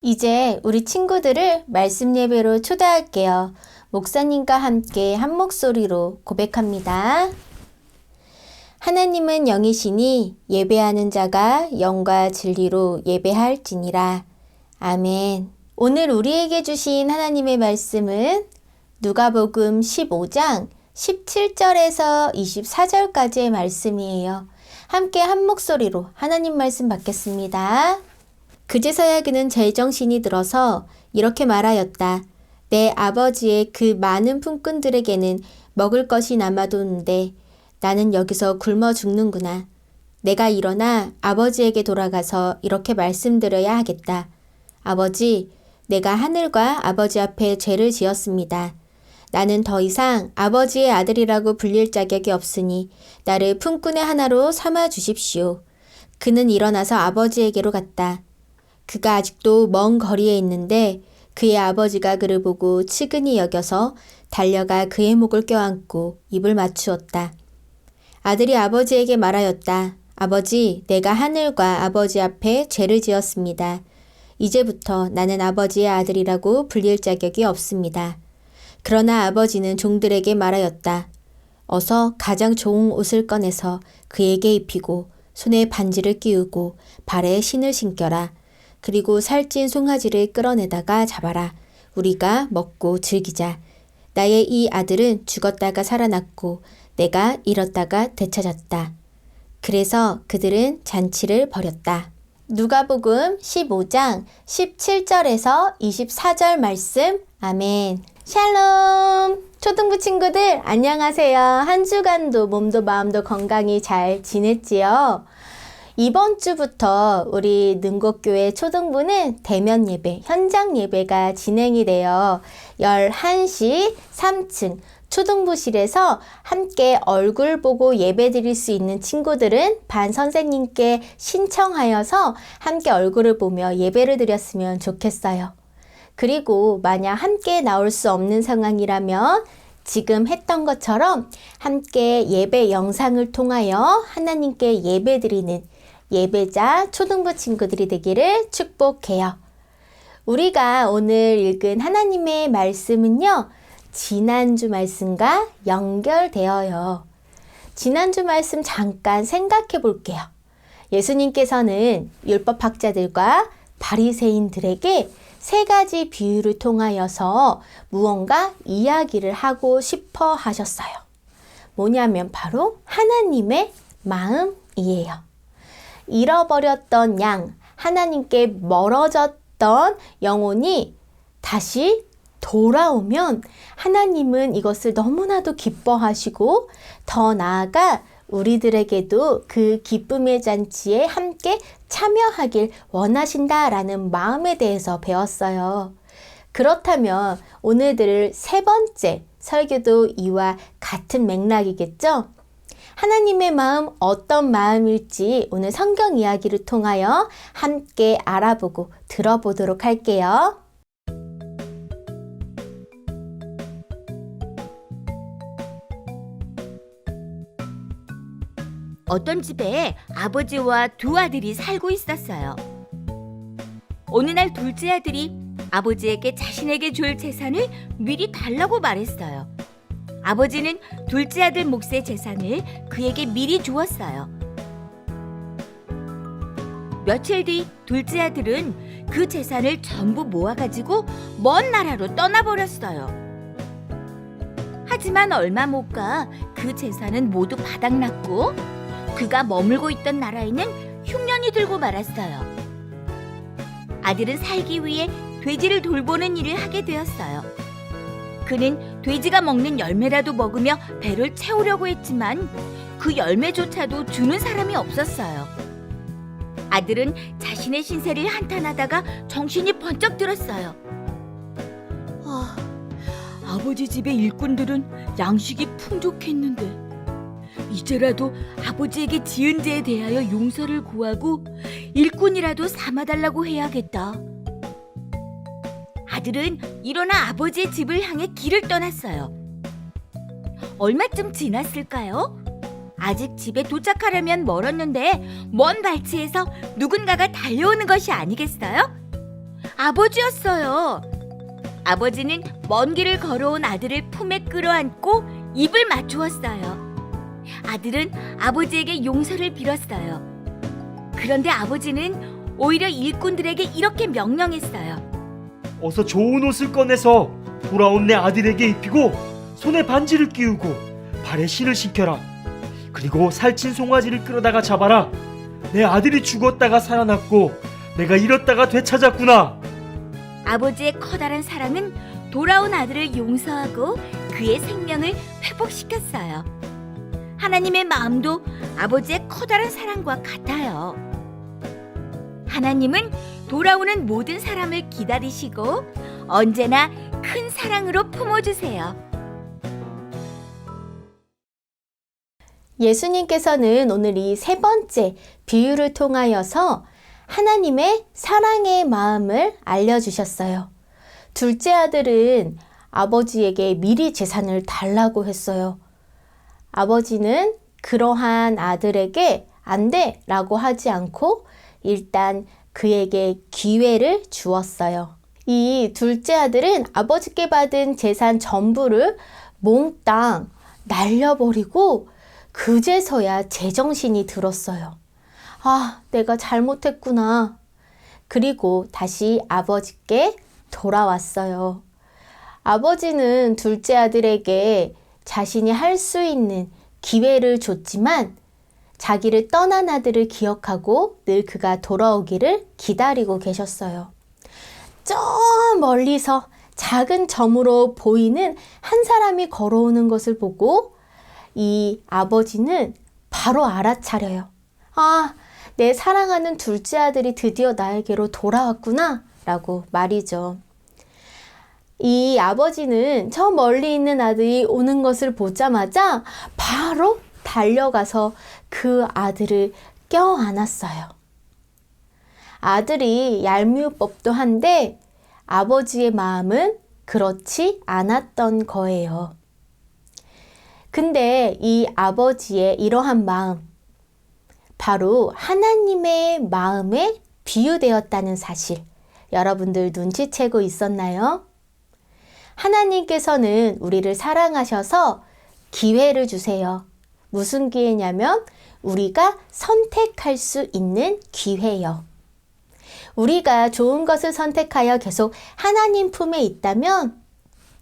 이제 우리 친구들을 말씀 예배로 초대할게요. 목사님과 함께 한 목소리로 고백합니다. 하나님은 영이시니 예배하는 자가 영과 진리로 예배할지니라. 아멘. 오늘 우리에게 주신 하나님의 말씀은 누가복음 15장 17절에서 24절까지의 말씀이에요. 함께 한 목소리로 하나님 말씀 받겠습니다. 그제서야 그는 제정신이 들어서 이렇게 말하였다. 내 아버지의 그 많은 품꾼들에게는 먹을 것이 남아도는데 나는 여기서 굶어 죽는구나. 내가 일어나 아버지에게 돌아가서 이렇게 말씀드려야 하겠다. 아버지, 내가 하늘과 아버지 앞에 죄를 지었습니다. 나는 더 이상 아버지의 아들이라고 불릴 자격이 없으니 나를 품꾼의 하나로 삼아 주십시오. 그는 일어나서 아버지에게로 갔다. 그가 아직도 먼 거리에 있는데 그의 아버지가 그를 보고 측은히 여겨서 달려가 그의 목을 껴안고 입을 맞추었다. 아들이 아버지에게 말하였다. 아버지, 내가 하늘과 아버지 앞에 죄를 지었습니다. 이제부터 나는 아버지의 아들이라고 불릴 자격이 없습니다. 그러나 아버지는 종들에게 말하였다. 어서 가장 좋은 옷을 꺼내서 그에게 입히고 손에 반지를 끼우고 발에 신을 신겨라. 그리고 살찐 송아지를 끌어내다가 잡아라. 우리가 먹고 즐기자. 나의 이 아들은 죽었다가 살아났고 내가 잃었다가 되찾았다. 그래서 그들은 잔치를 벌였다. 누가복음 15장 17절에서 24절 말씀. 아멘. 샬롬! 초등부 친구들 안녕하세요. 한 주간도 몸도 마음도 건강히 잘 지냈지요? 이번 주부터 우리 능곡교회 초등부는 대면 예배, 현장 예배가 진행이 되어 11시 3층 초등부실에서 함께 얼굴 보고 예배 드릴 수 있는 친구들은 반 선생님께 신청하여서 함께 얼굴을 보며 예배를 드렸으면 좋겠어요. 그리고 만약 함께 나올 수 없는 상황이라면 지금 했던 것처럼 함께 예배 영상을 통하여 하나님께 예배 드리는 예배자 초등부 친구들이 되기를 축복해요. 우리가 오늘 읽은 하나님의 말씀은요, 지난주 말씀과 연결되어요. 지난주 말씀 잠깐 생각해 볼게요. 예수님께서는 율법학자들과 바리새인들에게 세 가지 비유를 통하여서 무언가 이야기를 하고 싶어 하셨어요. 뭐냐면 바로 하나님의 마음이에요. 잃어버렸던 양, 하나님께 멀어졌던 영혼이 다시 돌아오면 하나님은 이것을 너무나도 기뻐하시고 더 나아가 우리들에게도 그 기쁨의 잔치에 함께 참여하길 원하신다라는 마음에 대해서 배웠어요. 그렇다면 오늘 들을 세 번째 설교도 이와 같은 맥락이겠죠? 하나님의 마음 어떤 마음일지 오늘 성경 이야기를 통하여 함께 알아보고 들어보도록 할게요. 어떤 집에 아버지와 두 아들이 살고 있었어요. 어느 날 둘째 아들이 아버지에게 자신에게 줄 재산을 미리 달라고 말했어요. 아버지는 둘째 아들 몫의 재산을 그에게 미리 주었어요. 며칠 뒤 둘째 아들은 그 재산을 전부 모아가지고 먼 나라로 떠나버렸어요. 하지만 얼마 못 가 그 재산은 모두 바닥났고 그가 머물고 있던 나라에는 흉년이 들고 말았어요. 아들은 살기 위해 돼지를 돌보는 일을 하게 되었어요. 그는 돼지가 먹는 열매라도 먹으며 배를 채우려고 했지만 그 열매조차도 주는 사람이 없었어요. 아들은 자신의 신세를 한탄하다가 정신이 번쩍 들었어요. 아버지 집의 일꾼들은 양식이 풍족했는데 이제라도 아버지에게 지은 죄에 대하여 용서를 구하고 일꾼이라도 삼아달라고 해야겠다. 아들은 일어나 아버지의 집을 향해 길을 떠났어요. 얼마쯤 지났을까요? 아직 집에 도착하려면 멀었는데 먼 발치에서 누군가가 달려오는 것이 아니겠어요? 아버지였어요. 아버지는 먼 길을 걸어온 아들을 품에 끌어안고 입을 맞추었어요. 아들은 아버지에게 용서를 빌었어요. 그런데 아버지는 오히려 일꾼들에게 이렇게 명령했어요. 어서 좋은 옷을 꺼내서 돌아온 내 아들에게 입히고 손에 반지를 끼우고 발에 신을 신겨라. 그리고 살찐 송아지를 끌어다가 잡아라. 내 아들이 죽었다가 살아났고 내가 잃었다가 되찾았구나. 아버지의 커다란 사랑은 돌아온 아들을 용서하고 그의 생명을 회복시켰어요. 하나님의 마음도 아버지의 커다란 사랑과 같아요. 하나님은 돌아오는 모든 사람을 기다리시고 언제나 큰 사랑으로 품어주세요. 예수님께서는 오늘 이 세 번째 비유를 통하여서 하나님의 사랑의 마음을 알려주셨어요. 둘째 아들은 아버지에게 미리 재산을 달라고 했어요. 아버지는 그러한 아들에게 안 돼 라고 하지 않고 일단 그에게 기회를 주었어요. 이 둘째 아들은 아버지께 받은 재산 전부를 몽땅 날려버리고 그제서야 제정신이 들었어요. 아, 내가 잘못했구나. 그리고 다시 아버지께 돌아왔어요. 아버지는 둘째 아들에게 자신이 할 수 있는 기회를 줬지만 자기를 떠난 아들을 기억하고 늘 그가 돌아오기를 기다리고 계셨어요. 저 멀리서 작은 점으로 보이는 한 사람이 걸어오는 것을 보고 이 아버지는 바로 알아차려요. 아, 내 사랑하는 둘째 아들이 드디어 나에게로 돌아왔구나 라고 말이죠. 이 아버지는 저 멀리 있는 아들이 오는 것을 보자마자 바로 달려가서 그 아들을 껴안았어요. 아들이 얄미울 법도 한데 아버지의 마음은 그렇지 않았던 거예요. 근데 이 아버지의 이러한 마음, 바로 하나님의 마음에 비유되었다는 사실, 여러분들 눈치채고 있었나요? 하나님께서는 우리를 사랑하셔서 기회를 주세요. 무슨 기회냐면 우리가 선택할 수 있는 기회요. 우리가 좋은 것을 선택하여 계속 하나님 품에 있다면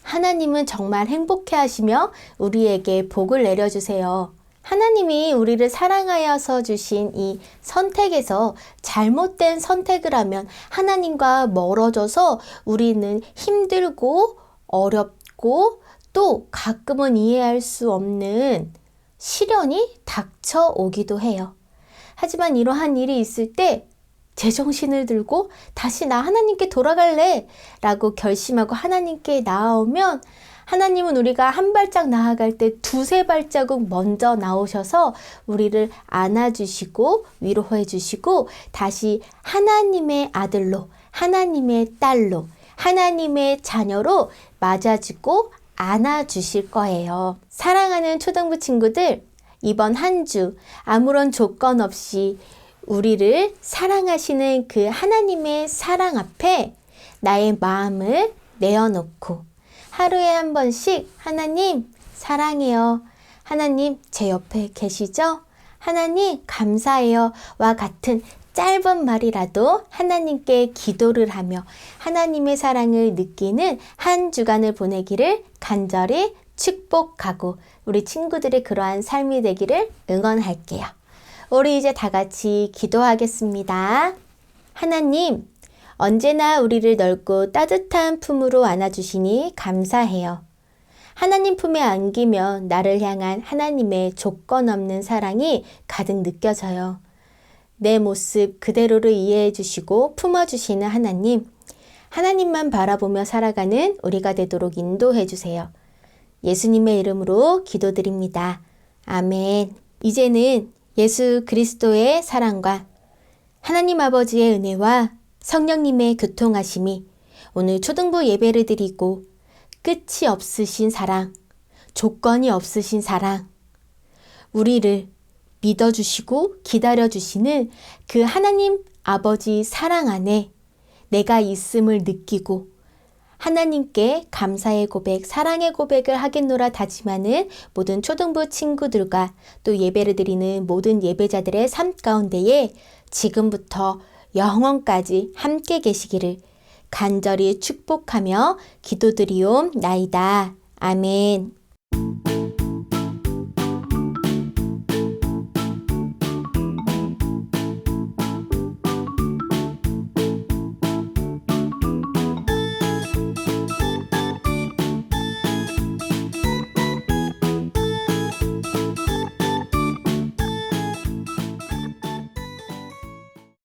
하나님은 정말 행복해 하시며 우리에게 복을 내려주세요. 하나님이 우리를 사랑하여서 주신 이 선택에서 잘못된 선택을 하면 하나님과 멀어져서 우리는 힘들고 어렵고 또 가끔은 이해할 수 없는 시련이 닥쳐오기도 해요. 하지만 이러한 일이 있을 때 제정신을 들고 다시 나 하나님께 돌아갈래 라고 결심하고 하나님께 나아오면 하나님은 우리가 한 발짝 나아갈 때 두세 발자국 먼저 나오셔서 우리를 안아주시고 위로해 주시고 다시 하나님의 아들로, 하나님의 딸로, 하나님의 자녀로 맞아주고 안아주실 거예요. 사랑하는 초등부 친구들, 이번 한 주 아무런 조건 없이 우리를 사랑하시는 그 하나님의 사랑 앞에 나의 마음을 내어놓고 하루에 한 번씩 하나님 사랑해요. 하나님 제 옆에 계시죠? 하나님 감사해요. 와 같은 짧은 말이라도 하나님께 기도를 하며 하나님의 사랑을 느끼는 한 주간을 보내기를 간절히 축복하고 우리 친구들의 그러한 삶이 되기를 응원할게요. 우리 이제 다 같이 기도하겠습니다. 하나님, 언제나 우리를 넓고 따뜻한 품으로 안아주시니 감사해요. 하나님 품에 안기면 나를 향한 하나님의 조건 없는 사랑이 가득 느껴져요. 내 모습 그대로를 이해해 주시고 품어주시는 하나님, 하나님만 바라보며 살아가는 우리가 되도록 인도해 주세요. 예수님의 이름으로 기도드립니다. 아멘. 이제는 예수 그리스도의 사랑과 하나님 아버지의 은혜와 성령님의 교통하심이 오늘 초등부 예배를 드리고 끝이 없으신 사랑, 조건이 없으신 사랑, 우리를 믿어주시고 기다려주시는 그 하나님 아버지 사랑 안에 내가 있음을 느끼고 하나님께 감사의 고백, 사랑의 고백을 하겠노라 다짐하는 모든 초등부 친구들과 또 예배를 드리는 모든 예배자들의 삶 가운데에 지금부터 영원까지 함께 계시기를 간절히 축복하며 기도드리옵나이다. 아멘.